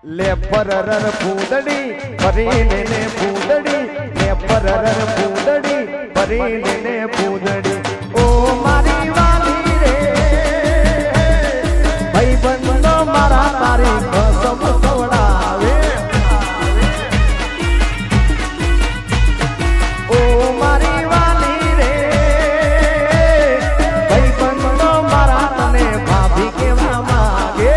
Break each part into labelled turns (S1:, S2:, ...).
S1: લે પરરર ફૂદડી ભરીને ને ફૂદડી લે પરરર ફૂદડી ભરીને ને ફૂદડી ઓ મારી વાલી રે ભાઈ બંધો મારા તારી કસમ ખવડાવે ઓ મારી વાલી રે ભાઈ બંધો મારા તને ભાભી કેવા માંગે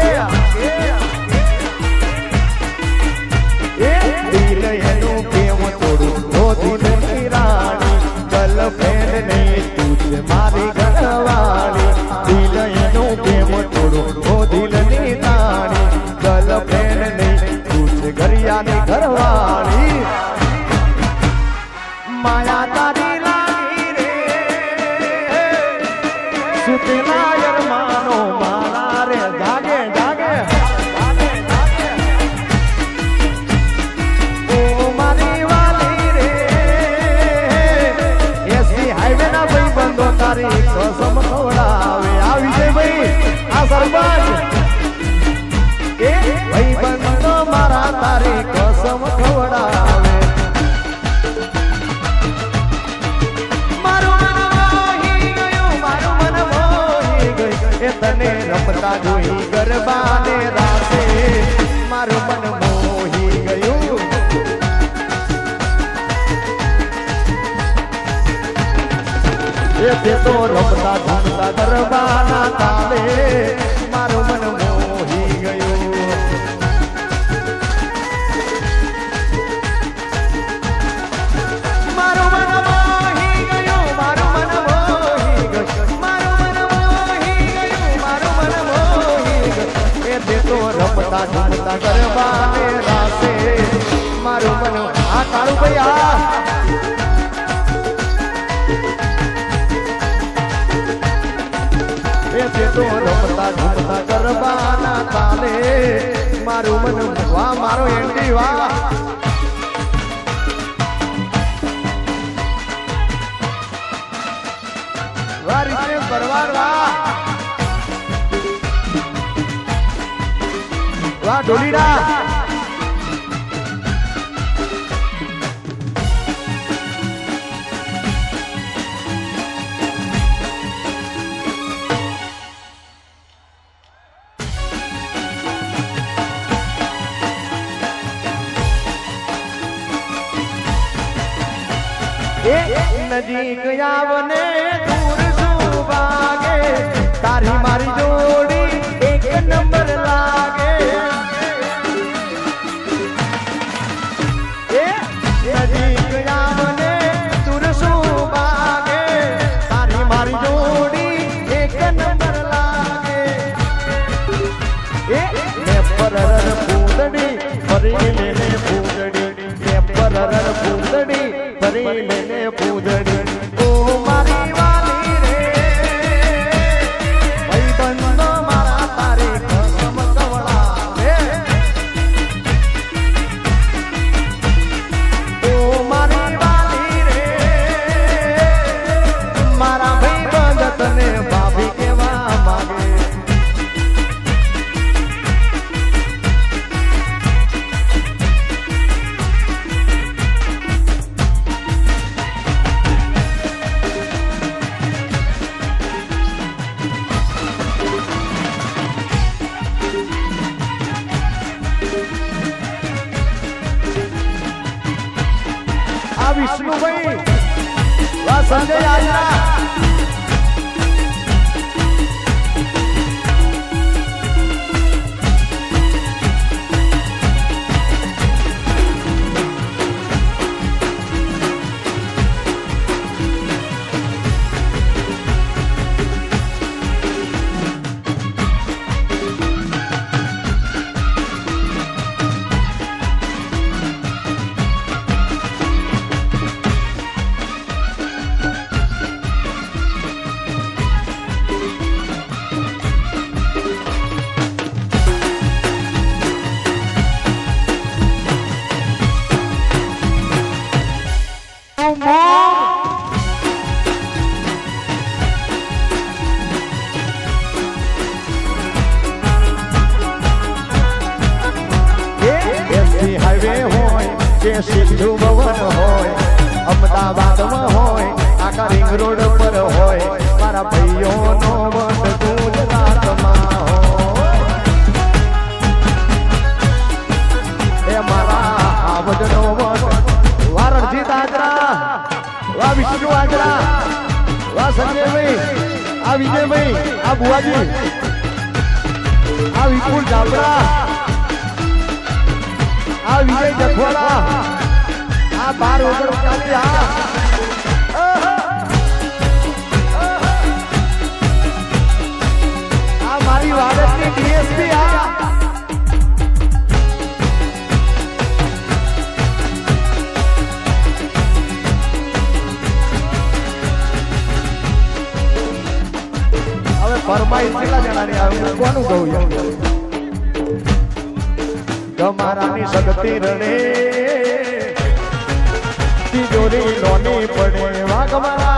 S1: મારી ઘરવાળી દિલ એનું કેમ તોડું ઓ દિલની તાણી ગર્લફ્રેન્ડ નહીં તું છે ઘરિયાની ઘરવાળી માયા તારી લાગી રે સુતેલા યરમાનો મારા રે જાગે જાગે ઓ મારી વાલી રે એસી હાઈવે ના ભાઈ બંધો તારી કસમ ખવડાવે આ વિજયભાઈ આ સરપંચ એ ભાઈ બંધો મારા તારી કસમ ખવડાવે મારું મન મોહી ગયું એ તને રમતા જોઈ ગરબાને રાસે મારું મન મોહી ગયું એ તે તો રમતા ધૂમતા ગરબાના તાલે મારું મન મોહી ગયું મારું મન મોહી ગયું મારું મન મોહી ગયું મારું મન મોહી ગયું મારું મન મોહી ગયું એ તે તો રમતા ધૂમતા ગરબાને રાસે મારું મન આ કાળું ભાઈ આ તો રમતા ઝૂમતા ગરબાના તાલે મારું મન વાહ મારો એન્ડી વાહ વાહ રીતે પરવાર વાહ વાહ ઢોલીડા નજીક આવને દૂર શું ભાગે તારી મારી જોડી એક નંબર લાગે નજીક આવને દૂર શું ભાગે તારી મારી જોડી એક નંબર લાગે ને પરરર ફૂદડી ફરી લેને ફૂદડી ને પરરર ફૂદડી ફરી લેને ફૂદડી ઓ મારી વાલી રે ભાઈ બંધો મારા તારી કસમ ખવડાવે ઓ મારી વાલી રે મારા ભાઈ બંધ તને ભાભી કેવા માંગે વિષ્ણુભાઈ વાહ સંજય આજના રિંગ રોડ પર હોય મારા ભાઈઓનો વટ ગુજરાતમાં હોય એ મારા આવડનો વટ વારણજી દાદરા વાહ વિષ્ણુ આજરા વાહ સંજયભાઈ આ વિજયભાઈ આ બુવાજી આ વિપુલ જાબરા આ વિજય જખવાડા આ 12 આ મારી વાડની ડીએસપી આ હવે ફરમાઈશ કેટલા જણાની આવે કોનું કહું તમારાની શક્તિ રડે તિજોરી લોની પડે વાઘ મારા